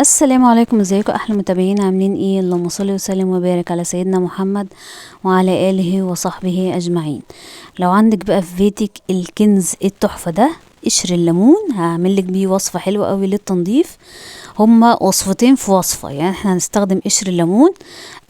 السلام عليكم، ازيكم احلى متابعين؟ عاملين ايه؟ اللهم صل وسلم وبارك على سيدنا محمد وعلى اله وصحبه اجمعين. لو عندك بقى في بيتك الكنز التحفه ده، قشر الليمون، هعمل لك بيه وصفه حلوه قوي للتنظيف. هما وصفتين في وصفه، يعني احنا هنستخدم قشر الليمون،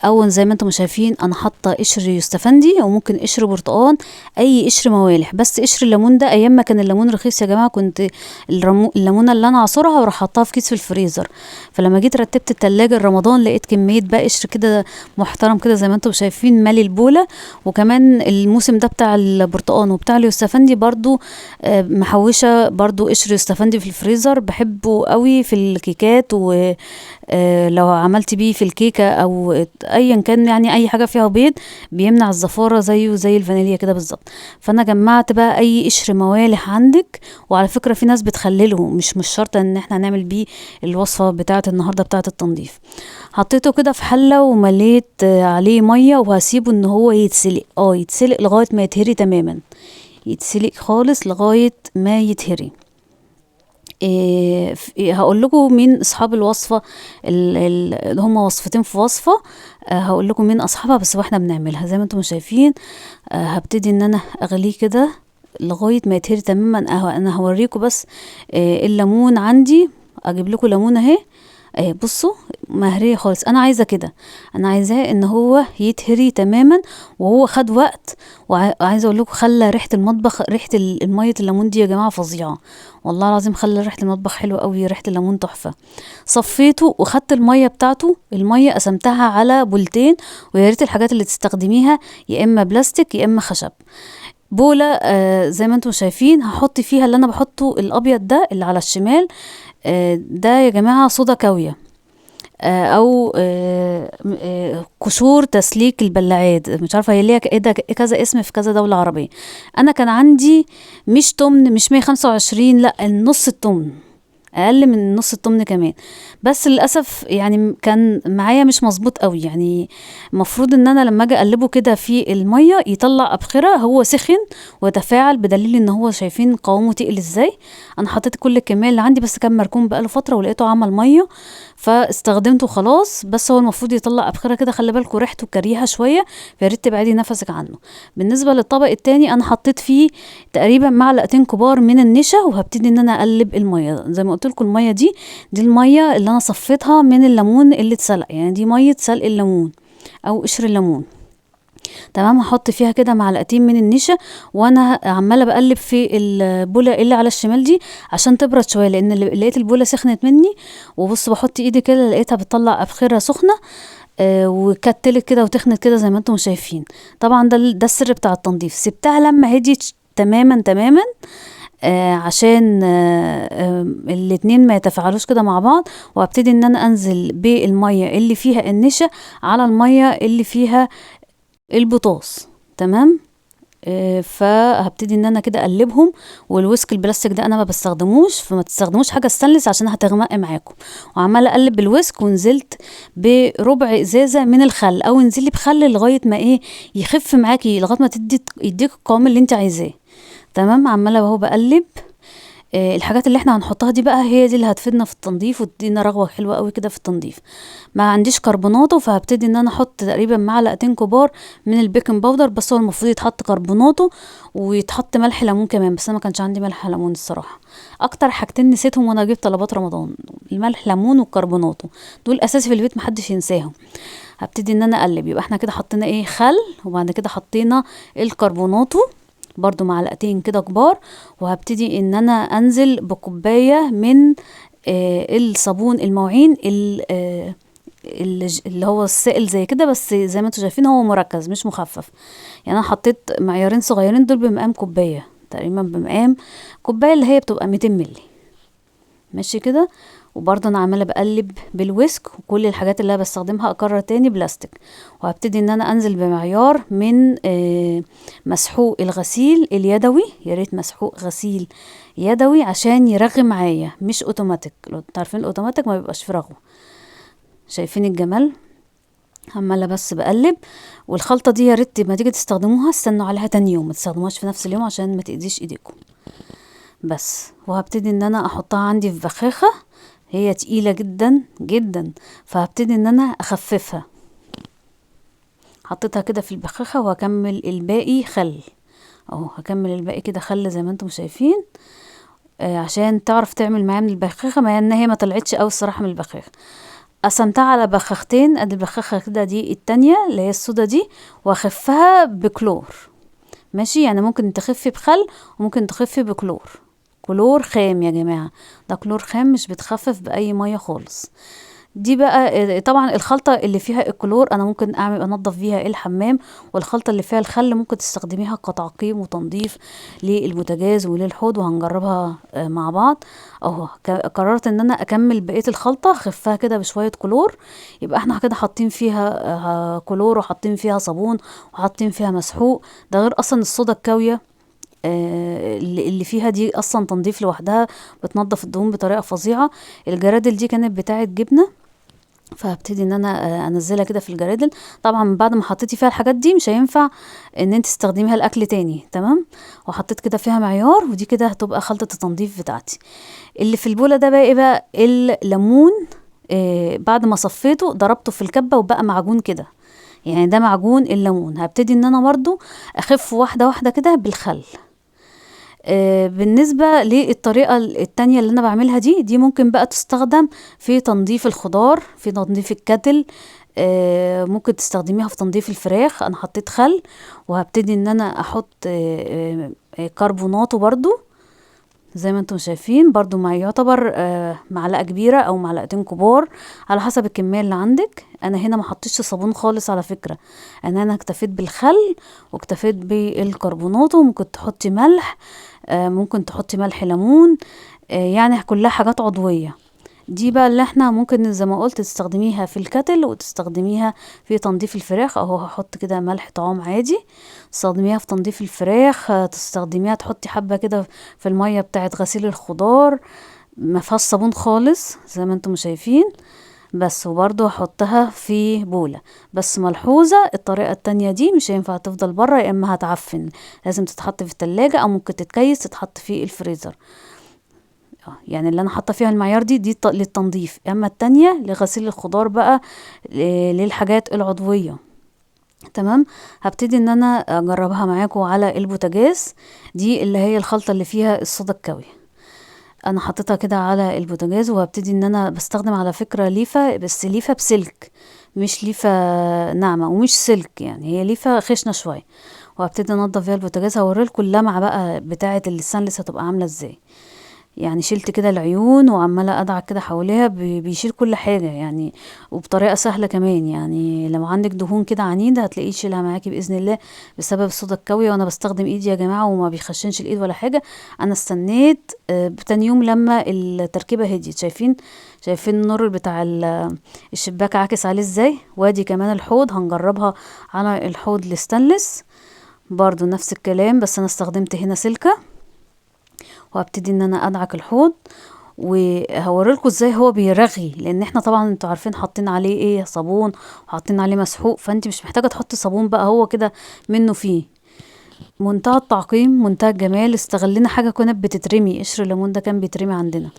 او زي ما انتم شايفين انا حاطه قشر يوستفندي وممكن قشر برتقان، اي قشر موالح. بس قشر الليمون ده ايام ما كان الليمون رخيص يا جماعه، كنت الليمونه اللي انا اعصرها واروح احطها في كيس في الفريزر. فلما جيت رتبت التلاجة رمضان لقيت كميه بقى قشر كده محترم كده زي ما انتم شايفين مالي البوله. وكمان الموسم ده بتاع البرتقان وبتاع اليوستفندي برضو، محوشه برضو قشر يوستفندي في الفريزر، بحبه قوي في الكيكات. لو عملت بيه في الكيكة او ايا كان، يعني اي حاجة فيها بيض بيمنع الزفارة زيه زي الفانيليا كده بالظبط. فانا جمعت بقى اي قشر موالح عندك، وعلى فكرة في ناس بتخلله، مش شرط ان احنا نعمل بيه الوصفة بتاعة النهاردة بتاعة التنظيف. حطيته كده في حلة ومليت عليه مية، وهسيبه ان هو يتسلق لغاية ما يتهري تماما، يتسلق خالص لغاية ما يتهري. هقول لكم مين اصحاب الوصفه، اللي هم وصفتين في وصفه. هقول لكم مين اصحابها بس واحنا بنعملها زي ما انتم شايفين. هبتدي ان انا اغليه كده لغايه ما يتهري تماما. انا هوريكم بس. الليمون عندي، اجيب لكم ليمونه اهي. بصوا، مهرية خالص. انا عايزه كده، انا عايزاه ان هو يتهري تماما، وهو خد وقت. وعايزه اقول لكم خلى ريحه المطبخ، ريحه الميه الليمون دي يا جماعه فظيعه. والله العظيم خلى ريحه المطبخ حلوه قوي، ريحه الليمون تحفه. صفيته وخدت الميه بتاعته، الميه قسمتها على بولتين. ويا ريت الحاجات اللي تستخدميها يا اما بلاستيك يا اما خشب. بولة زي ما انتم شايفين هحط فيها اللي انا بحطه الابيض ده اللي على الشمال. ده يا جماعة صودا كاوية، او قشور تسليك البلاعات. مش عارفه هي ليها ايه ده، كذا اسم في كذا دوله عربيه. انا كان عندي مش تمن، مش 125، لا النص التمن، اقل من نص التمن كمان. بس للاسف يعني كان معايا مش مظبوط قوي. يعني المفروض ان انا لما اجي اقلبه كده في الميه يطلع ابخره، هو سخن وتفاعل، بدليل ان هو شايفين قوامه تقل ازاي. انا حطيت كل الكميه اللي عندي، بس كان مركون بقاله فتره ولقيته عمل ميه فاستخدمته خلاص. بس هو المفروض يطلع ابخره كده، خلي بالكم ريحته كريهه شويه، فيا ريت تبعدي نفسك عنه. بالنسبه للطبق التاني انا حطيت فيه تقريبا معلقتين كبار من النشا، وهبتدي ان انا اقلب الميه. زي ما قلت لكم الميه دي الميه اللي انا صفيتها من الليمون اللي اتسلق، يعني دي ميه سلق الليمون او قشر الليمون. تمام، هحط فيها كده معلقتين من النشا، وانا عماله بقلب في البوله اللي على الشمال دي عشان تبرد شويه، لان لقيت البوله سخنت مني. وبص بحط ايدي كده لقيتها بتطلع ابخره سخنه. وكتلت كده وتخنت كده زي ما انتم شايفين. طبعا ده السر بتاع التنظيف. سبتها لما هديت تماما تماما، عشان الاتنين ما يتفاعلوش كده مع بعض. وابتدي ان انا انزل بالميه اللي فيها النشا على الميه اللي فيها البطاطس. تمام. فهبتدي ان انا كده اقلبهم. والويسك البلاستيك ده انا ما بستخدموش، فما تستخدموش حاجه ستانلس عشان هتغمق معاكم. وعماله اقلب بالويسك، ونزلت بربع ازازه من الخل، او انزلي بخل لغايه ما يخف معاكي، لغايه ما يديك القوام اللي انت عايزاه. تمام، عماله اهو بقلب. الحاجات اللي احنا هنحطها دي بقى هي دي اللي هتفيدنا في التنظيف وتدينا رغوه حلوه قوي كده في التنظيف. ما عنديش كربوناتو، فهبتدي ان انا احط تقريبا معلقتين كبار من البيكنج باودر. بس هو المفروض يتحط كربوناتو ويتحط ملح ليمون كمان، بس انا ما كانش عندي ملح ليمون الصراحه. اكتر حاجتين نسيتهم وانا جبت طلبات رمضان، الملح ليمون والكربوناتو، دول اساسي في البيت محدش ينساهم. هبتدي ان انا اقلب. يبقى احنا كده حطينا خل، وبعد كده حطينا الكربوناتو برضو معلقتين كده كبار. وهبتدي ان انا انزل بكوباية من الصابون المواعين اللي هو السائل زي كده، بس زي ما انتوا شايفين هو مركز مش مخفف. يعني انا حطيت معيارين صغيرين دول بمقام كوباية، تقريبا بمقام كوباية اللي هي بتبقى 200 ملي. ماشي كده. وبرضه انا عماله بقلب بالويسك، وكل الحاجات اللي انا بستخدمها اكرر تاني بلاستيك. وهبتدي ان انا انزل بمعيار من مسحوق الغسيل اليدوي. يا ريت مسحوق غسيل يدوي عشان يرغي معايا، مش اوتوماتيك. لو تعرفين الاوتوماتيك ما بيبقاش فيه رغوه. شايفين الجمال؟ عماله بس بقلب. والخلطه دي يا ريت ما تيجي تستخدموها استنوا عليها تاني يوم، ما تستخدموهاش في نفس اليوم عشان ما تاذيش ايديكم. بس وهبتدي ان انا احطها عندي في بخاخه. هي تقيلة جدا جدا، فهبتدي ان انا اخففها. حطيتها كده في البخاخة وهكمل الباقي خل اهو، هكمل الباقي كده خل زي ما انتم شايفين، عشان تعرف تعمل معايا من البخاخة، ما ان هي ما طلعتش اوي الصراحة من البخاخة. قسمتها على بخاختين، ادي البخاخة كده دي التانية اللي هي السودا دي، واخفها بكلور. ماشي، يعني ممكن تخفي بخل وممكن تخفي بكلور، كلور خام يا جماعة، ده كلور خام مش بتخفف بأي مية خالص. دي بقى طبعا الخلطة اللي فيها الكلور انا ممكن اعمل انضف بيها الحمام، والخلطة اللي فيها الخل ممكن تستخدميها كتعقيم وتنظيف للبوتاجاز وللحوض، وهنجربها مع بعض اهو. قررت ان انا اكمل بقية الخلطة اخفها كده بشوية كلور، يبقى احنا كده حاطين فيها كلور وحاطين فيها صابون وحاطين فيها مسحوق، ده غير اصلا الصودا الكاوية اللي فيها دي اصلا تنظيف لوحدها، بتنظف الدهون بطريقة فظيعة. الجرادل دي كانت بتاعت جبنة، فهبتدي ان انا انزلها كده في الجرادل. طبعا بعد ما حطيتي فيها الحاجات دي مش هينفع ان انت تستخدميها الاكل تاني، تمام. وحطيت كده فيها معيار، ودي كده هتبقى خلطة التنظيف بتاعتي. اللي في البولة ده بقى ايه بقى؟ الليمون. بعد ما صفيته ضربته في الكبة وبقى معجون كده، يعني ده معجون الليمون. هبتدي ان انا برضو اخف واحدة واحدة كده بالخل. بالنسبة للطريقة التانية اللي انا بعملها دي ممكن بقى تستخدم في تنظيف الخضار، في تنظيف الكتل، ممكن تستخدميها في تنظيف الفراخ. انا حطيت خل، وهبتدي ان انا احط كربوناتو برضو زي ما انتم شايفين، برضو ما يعتبر معلقة كبيرة او معلقتين كبار على حسب الكمية اللي عندك. انا هنا ما حطيتش صابون خالص على فكرة، انا اكتفيت بالخل واكتفيت بالكربونات، وممكن تحطي ملح، ممكن تحطي ملح ليمون، يعني كلها حاجات عضوية. دي بقى اللي احنا ممكن زي ما قلت تستخدميها في الكتل وتستخدميها في تنظيف الفراخ اهو. هحط كده ملح طعام عادي، تستخدميها في تنظيف الفراخ، تستخدميها تحطي حبة كده في المية بتاعت غسيل الخضار، ما فيهاش صابون خالص زي ما انتم شايفين بس. وبرضو هحطها في بولة. بس ملحوظة، الطريقة التانية دي مش هينفع تفضل بره، يا اما هتعفن، لازم تتحط في التلاجة او ممكن تتكيس تتحط في الفريزر. يعني اللي انا حاطه فيها المعيار دي للتنظيف، اما التانية لغسيل الخضار بقى، للحاجات العضوية. تمام. هبتدي ان انا اجربها معاكم على البوتاجاز. دي اللي هي الخلطة اللي فيها الصودا الكاوي، انا حطيتها كده على البوتاجاز، وهبتدي ان انا بستخدم على فكرة ليفة، بس ليفة بسلك مش ليفة ناعمة ومش سلك، يعني هي ليفة خشنة شوية. وهبتدي انضف فيها البوتاجاز، هوريلكم اللمعة بقى بتاعة الستانلس هتبقى عاملة ازاي. يعني شلت كده العيون وعمالة ادعك كده حواليها، بيشيل كل حاجة يعني، وبطريقة سهلة كمان. يعني لو عندك دهون كده عنيدة هتلاقيه يشيلها معاكي بإذن الله بسبب الصودا الكاوية. وانا بستخدم ايدي يا جماعة وما بيخشنش الايد ولا حاجة. انا استنيت تاني يوم لما التركيبة هديت. شايفين النور بتاع الشباك عاكس عليه ازاي. وادي كمان الحوض هنجربها على الحوض الستانلس برضو نفس الكلام، بس انا استخدمت هنا سلكة. وهبتدي ان انا ادعك الحوض، وهوريلكم ازاي هو بيرغي، لان احنا طبعا انتوا عارفين حاطين عليه ايه صابون وحاطين عليه مسحوق، فانت مش محتاجه تحطي صابون بقى، هو كده منه فيه. منتهى التعقيم، منتهى الجمال. استغلنا حاجه كانت بتترمي، قشر الليمون ده كان بيترمي عندنا.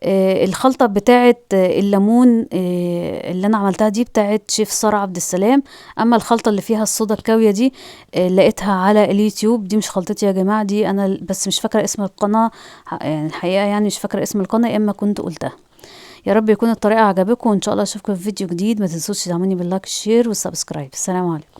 الخلطة بتاعة الليمون اللي انا عملتها دي بتاعة شيف سارة عبد السلام. اما الخلطة اللي فيها الصودا الكاوية دي لقيتها على اليوتيوب. دي مش خلطتي يا جماعة، دي انا بس مش فاكرة اسم القناة، يعني الحقيقة يعني مش فاكرة اسم القناة، يا اما كنت قلتها. يا رب يكون الطريقة عجبكم، وان شاء الله اشوفكم في فيديو جديد. ما تنسوش تدعموني باللايك والشير والسبسكرايب. السلام عليكم.